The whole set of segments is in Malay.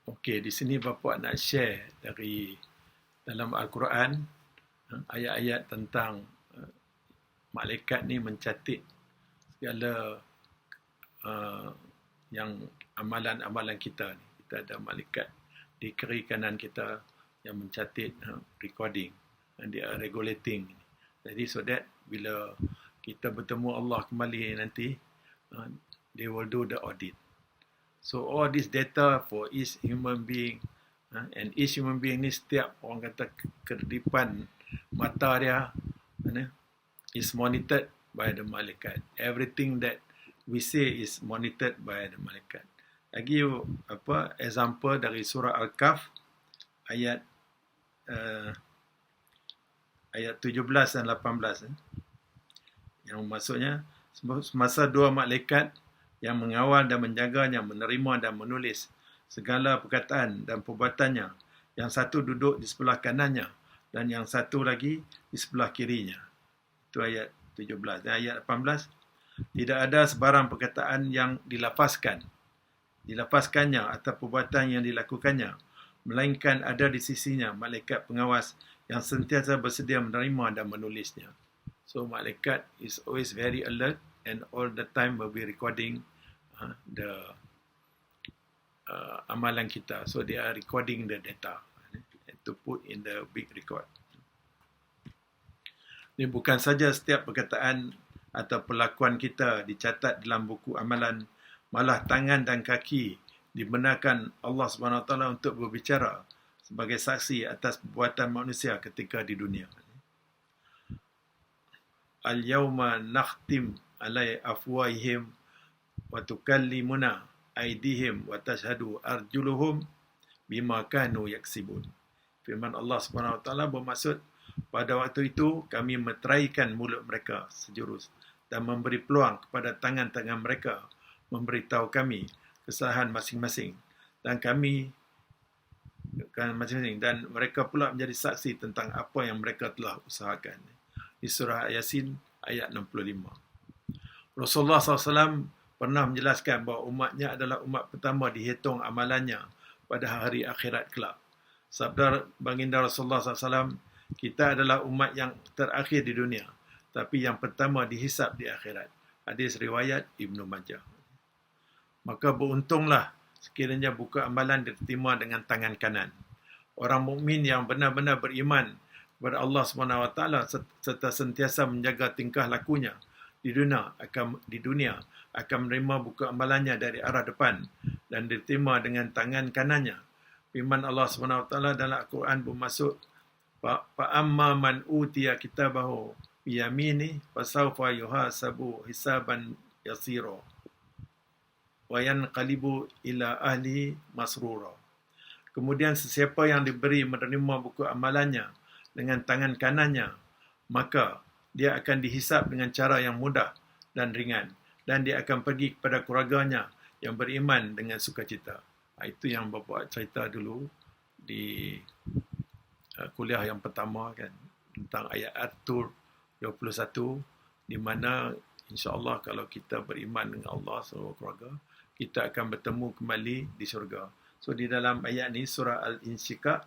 Okey, di sini bapa nak share dari dalam Al-Quran, ayat-ayat tentang malaikat ni mencatat segala uh, yang amalan-amalan kita ni. Kita ada malaikat di kiri kanan kita yang mencatat recording, and they are regulating. Jadi so that bila kita bertemu Allah kembali nanti, they will do the audit. So all this data for each human being, and each human being ni setiap orang kata kedipan mata dia is monitored by the malaikat. Everything that we say is monitored by the malaikat. Lagi example dari surah Al-Kahf ayat 17 dan 18, yang maksudnya semasa dua malaikat yang mengawal dan menjaganya menerima dan menulis segala perkataan dan perbuatannya, yang satu duduk di sebelah kanannya dan yang satu lagi di sebelah kirinya. Itu ayat 17. Dan ayat 18, tidak ada sebarang perkataan yang dilafazkannya atau perbuatan yang dilakukannya, melainkan ada di sisinya malaikat pengawas yang sentiasa bersedia menerima dan menulisnya. So malaikat is always very alert and all the time will be recording the amalan kita. So they are recording the data to put in the big record. Ini bukan saja setiap perkataan atau perlakuan kita dicatat dalam buku amalan, malah tangan dan kaki dibenarkan Allah SWT untuk berbicara sebagai saksi atas perbuatan manusia ketika di dunia. Al-yawma nakhtim alai afwahihim wa tukallimuna aydihim wa tashhadu arjuluhum bima kanu yaksibun. Firman Allah SWT bermaksud, pada waktu itu kami meteraikan mulut mereka sejurus dan memberi peluang kepada tangan-tangan mereka memberitahu kami kesalahan masing-masing dan mereka pula menjadi saksi tentang apa yang mereka telah usahakan. Di surah Yasin ayat 65. Rasulullah SAW pernah menjelaskan bahawa umatnya adalah umat pertama dihitung amalannya pada hari akhirat kelak. Sabda baginda Rasulullah SAW, kita adalah umat yang terakhir di dunia, tapi yang pertama dihisap di akhirat. Hadis riwayat Ibnu Majah. Maka beruntunglah sekiranya buku amalan diterima dengan tangan kanan. Orang mukmin yang benar-benar beriman kepada Allah SWT serta sentiasa menjaga tingkah lakunya di dunia akan menerima buku amalannya dari arah depan dan diterima dengan tangan kanannya. Firman Allah SWT dalam Al-Quran bermaksud, fa'amma man utiya kitabahu biyamini fasawfa yuhasabu hisaban yasira wa yanqalibu ila ahli masrura. Kemudian sesiapa yang diberi menerima buku amalannya dengan tangan kanannya, maka dia akan dihisap dengan cara yang mudah dan ringan, dan dia akan pergi kepada keluarganya yang beriman dengan sukacita. Itu yang bapa cerita dulu di kuliah yang pertama kan, tentang ayat At-Tur 21, di mana insya-Allah kalau kita beriman dengan Allah seluruh keluarga, kita akan bertemu kembali di syurga. So di dalam ayat ni surah Al-Insyiqaq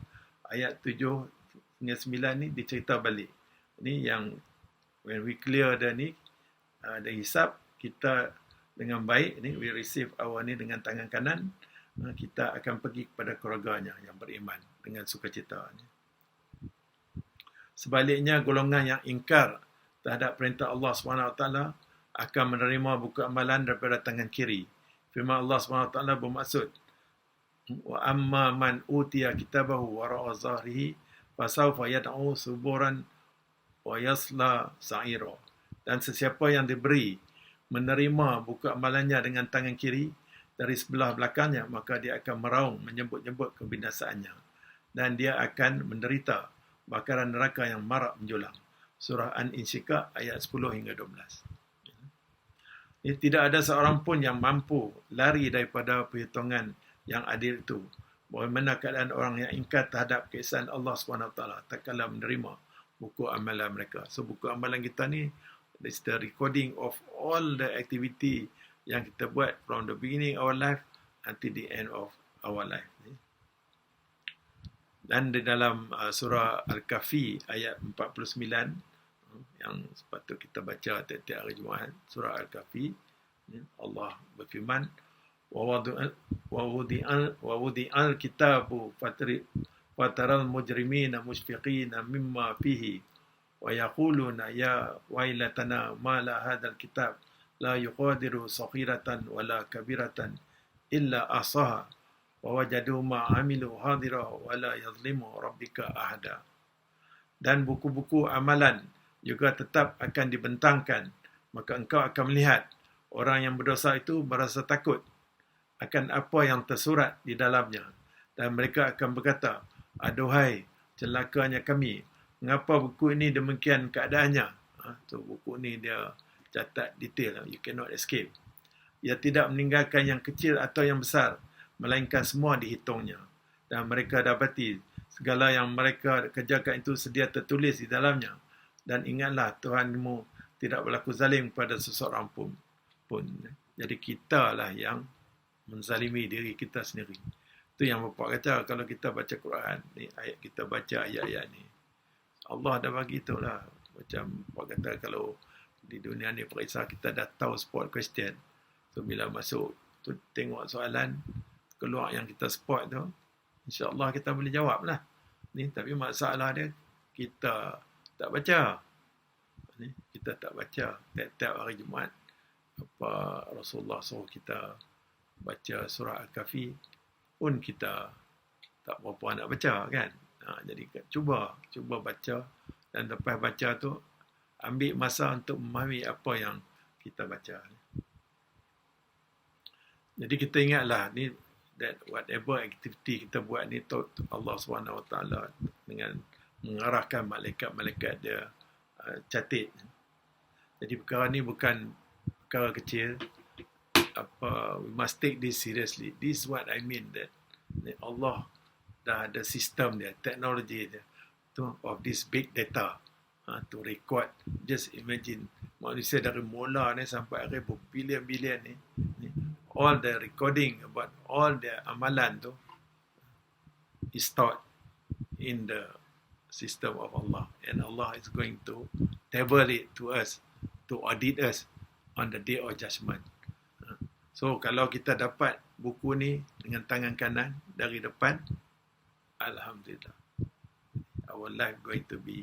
ayat 7 hingga 9 ni dicerita balik. Ni yang when we clear the hisab kita dengan baik ni, we receive our ni dengan tangan kanan, kita akan pergi kepada keluarganya yang beriman dengan sukacita ni. Sebaliknya, golongan yang ingkar terhadap perintah Allah SWT akan menerima buku amalan daripada tangan kiri. Firman Allah SWT bermaksud, wa amma man utiya kitabahu wara'a zahrihi fasawfa yad'u suburan wa yasla sa'ira. Dan sesiapa yang diberi menerima buku amalannya dengan tangan kiri dari sebelah belakangnya, maka dia akan meraung menyebut-nyebut kebinasaannya dan dia akan menderita bakaran neraka yang marak menjulang. Surah An-Insyiqaq ayat 10 hingga 12. Tidak ada seorang pun yang mampu lari daripada perhitungan yang adil itu. Bagaimana keadaan orang yang ingkar terhadap keesaan Allah SWT tak kala menerima buku amalan mereka. So buku amalan kita ni is the recording of all the activity yang kita buat from the beginning of our life until the end of our life. Dan di dalam surah Al-Kahfi ayat 49 yang sepatut kita baca tiap-tiap hari Jumaat, surah Al-Kahfi, Allah berfirman, وَوُضِعَ الْكِتَابُ فَتَرَى الْمُجْرِمِينَ مُشْفِقِينَ مِمَّا فِيهِ وَيَقُولُونَ يَا وَيْلَتَنَا مَا لَا هَذَا الْكِتَابُ لَا يُغَادِرُ صَغِيرَةً وَلَا كَبِيرَةً إِلَّا أَحْصَاهَا وَوَجَدُوا مَا عَمِلُوا حَاضِرًا وَلَا يَظْلِمُ رَبُّكَ أَحَدًا. Dan buku-buku amalan juga tetap akan dibentangkan, maka engkau akan melihat orang yang berdosa itu merasa takut akan apa yang tersurat di dalamnya, dan mereka akan berkata, aduhai celakanya kami, mengapa buku ini demikian keadaannya. So, buku ini dia catat detail, you cannot escape. Ia tidak meninggalkan yang kecil atau yang besar, melainkan semua dihitungnya. Dan mereka dapati segala yang mereka kerjakan itu sedia tertulis di dalamnya. Dan ingatlah Tuhanmu tidak berlaku zalim pada seseorang pun. Jadi kita lah yang menzalimi diri kita sendiri. Itu yang Bapak kata, kalau kita baca Quran ni, ayat kita baca ayat-ayat ni, Allah dah bagi itulah. Macam Bapak kata, kalau di dunia ni periksa kita dah tahu spot question. So bila masuk tu tengok soalan keluar yang kita spot tu, insya-Allah kita boleh jawab lah. Ni tapi masalah dia kita tak baca. Ni kita tak baca. Tiap-tiap hari Jumaat apa Rasulullah suruh kita baca surah Al-Kahfi pun kita tak berapa nak baca kan. Jadi cuba baca, dan lepas baca tu ambil masa untuk memahami apa yang kita baca. Jadi kita ingatlah ni, that whatever activity kita buat ni, Allah SWT dengan mengarahkan malaikat-malaikat dia catat. Jadi perkara ni bukan perkara kecil. We must take this seriously. This is what I mean, that Allah dah ada sistem dia, teknologi dia of this big data to record. Just imagine manusia dari mula ni sampai akhir berbilion-bilion ni, all the recording about all the amalan tu is stored in the system of Allah, and Allah is going to table it to us, to audit us on the day of judgment. So kalau kita dapat buku ni dengan tangan kanan dari depan, alhamdulillah, our life going to be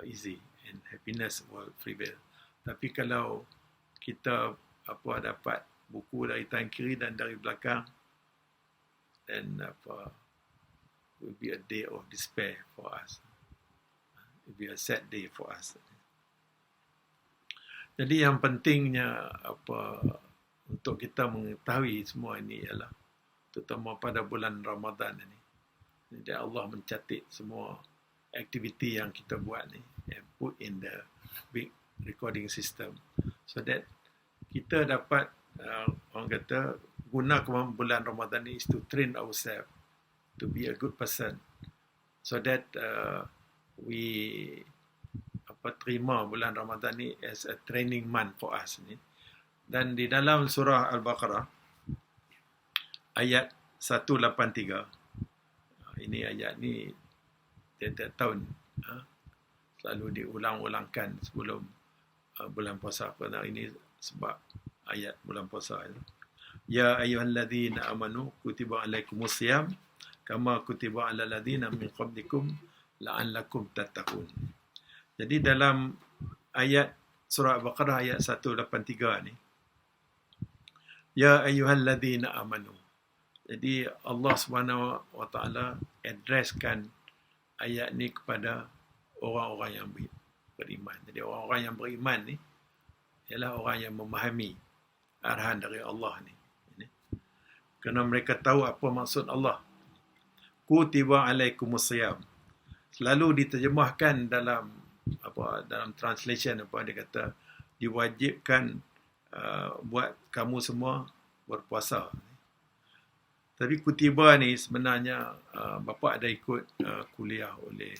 easy and happiness will prevail. Tapi kalau kita dapat buku dari tangan kiri dan dari belakang, then will be a day of despair for us. It will be a sad day for us. Jadi yang pentingnya untuk kita mengetahui semua ini ialah terutama pada bulan Ramadan ini. Jadi Allah mencatat semua aktiviti yang kita buat ni and put in the big recording system, so that kita dapat orang kata guna bulan Ramadan ni is to train ourselves to be a good person, so that we terima bulan Ramadan ni as a training month for us ni. Dan di dalam surah Al-Baqarah ayat 183, ini ayat ni tiap-tiap tahun selalu diulang-ulangkan sebelum bulan puasa. Kerana ini sebab ayat bulan puasa. Ya ayyuhalladzina amanu kutiba alaikumusiyam kama kutiba alal ladzina min qablikum la'allakum tattaqun. Jadi dalam ayat surah Al-Baqarah ayat 183 ni, ya ayyuhalladzina amanu. Jadi Allah SWT addresskan ayat ni kepada orang-orang yang beriman. Jadi orang-orang yang beriman ni ialah orang yang memahami arahan dari Allah ni. Kerana mereka tahu apa maksud Allah. Kutiba alaikumusiyam. Selalu diterjemahkan dalam translation dia kata diwajibkan buat kamu semua berpuasa. Tapi kutiba ni sebenarnya bapa ada ikut kuliah oleh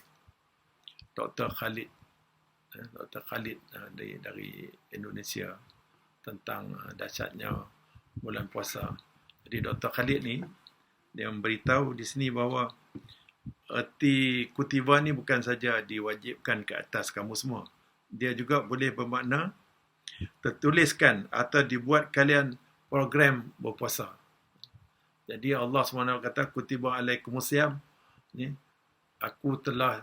Dr. Khalid dari Indonesia tentang dahsyatnya bulan puasa. Jadi Dr. Khalid ni Dia memberitahu di sini bahawa erti kutiba ni bukan saja diwajibkan ke atas kamu semua. Dia juga boleh bermakna tertuliskan atau dibuat kalian program berpuasa. Jadi Allah SWT kata kutiba alaikumusiyam, ni aku telah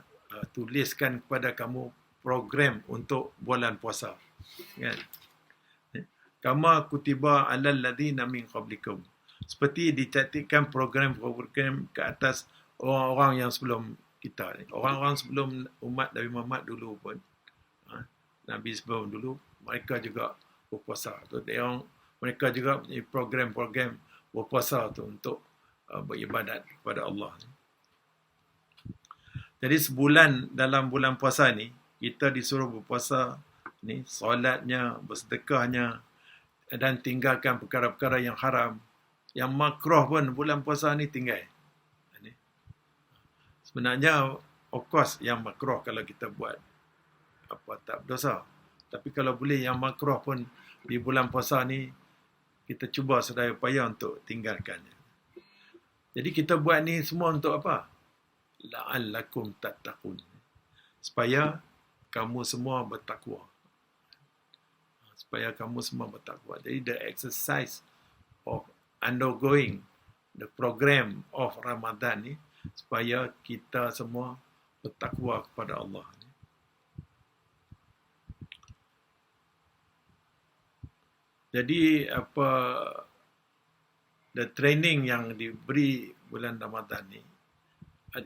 tuliskan kepada kamu program untuk bulan puasa. Kan? Kama kutiba alal ladzina min qablikum. Seperti dicantikkan program-program ke atas orang-orang yang sebelum kita ni. Orang-orang sebelum umat Nabi Muhammad dulu pun, Nabi sebelum dulu, mereka juga berpuasa. Mereka juga punya program-program berpuasa tu untuk beribadat kepada Allah. Jadi sebulan dalam bulan puasa ni, kita disuruh berpuasa ni, solatnya, bersedekahnya, dan tinggalkan perkara-perkara yang haram. Yang makruh pun bulan puasa ni tinggal. Sebenarnya, of course, yang makruh kalau kita buat tak berdosa. Tapi kalau boleh yang makruh pun di bulan puasa ni, kita cuba sedaya upaya untuk tinggalkannya. Jadi kita buat ni semua untuk apa? La'allakum tattaqun. Supaya kamu semua bertakwa. Supaya kamu semua bertakwa. Jadi the exercise of undergoing the program of Ramadan ni, supaya kita semua bertakwa kepada Allah. Jadi the training yang diberi bulan Ramadan ni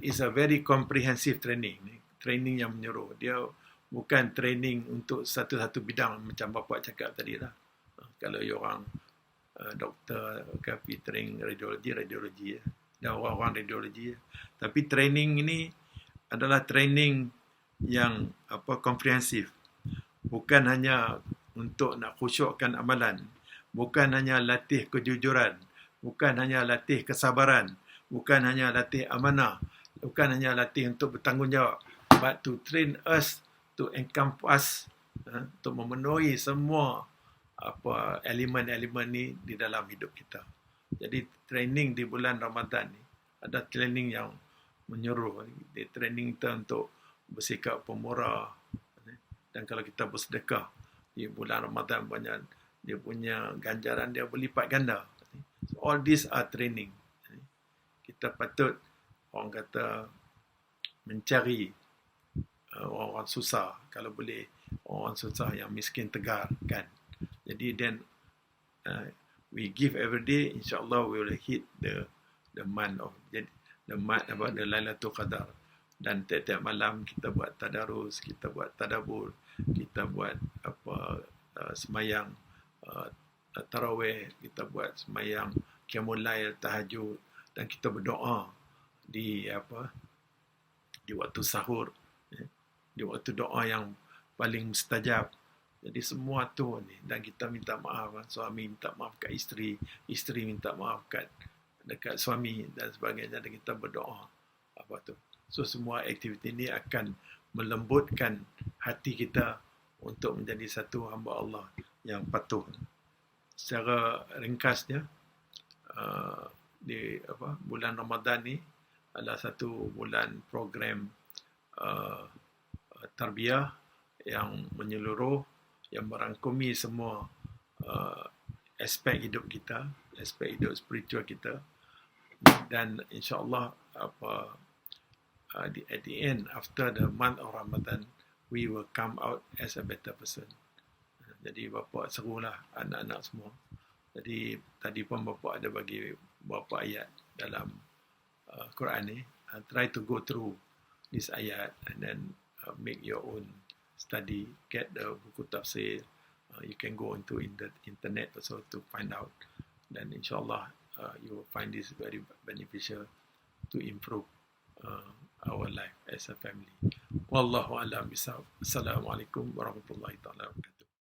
is a very comprehensive training. Training yang menyeluruh. Dia bukan training untuk satu-satu bidang macam Bapak cakap tadi lah. Kalau orang doktor ke training radiologi dan orang-orang radiologi. Tapi training ini adalah training yang komprehensif. Bukan hanya untuk nak khusyukkan amalan, bukan hanya latih kejujuran, bukan hanya latih kesabaran, bukan hanya latih amanah, bukan hanya latih untuk bertanggungjawab, but to train us to encompass, untuk memenuhi semua elemen-elemen ni di dalam hidup kita. Jadi training di bulan Ramadan ni ada training yang menyeluruh. Dia training kita untuk bersikap pemurah, dan kalau kita bersedekah di bulan Ramadan, banyak dia punya ganjaran dia berlipat ganda. So all these are training. Kita patut, orang kata, mencari orang-orang susah, kalau boleh orang susah yang miskin tegar, kan. Jadi then we give every day, insyaAllah we will hit the month of the Lailatul Qadar. Dan tiap-tiap malam kita buat tadarus, kita buat tadabbur, kita buat semayang tarawih, kita buat semayang qiyamul lail, tahajud, dan kita berdoa di waktu sahur, di waktu doa yang paling mustajab. Jadi semua tu ni, dan kita minta maaf, suami minta maaf kat isteri, isteri minta maaf dekat suami dan sebagainya, dan kita berdoa So semua aktiviti ini akan melembutkan hati kita untuk menjadi satu hamba Allah yang patuh. Secara ringkasnya, di bulan Ramadan ni adalah satu bulan program tarbiyah yang menyeluruh, yang merangkumi semua aspek hidup kita, aspek hidup spiritual kita, dan insyaAllah at the end, after the month of Ramadan, we will come out as a better person. Jadi bapa serulah anak-anak semua. Jadi tadi pun bapa ada bagi beberapa ayat dalam Quran ni. Try to go through this ayat and then make your own study. Get the buku tafsir. You can go into the internet also to find out. Dan insyaAllah you will find this very beneficial to improve our life as a family. Wallahu a'lam bishawab. Assalamualaikum warahmatullahi wabarakatuh.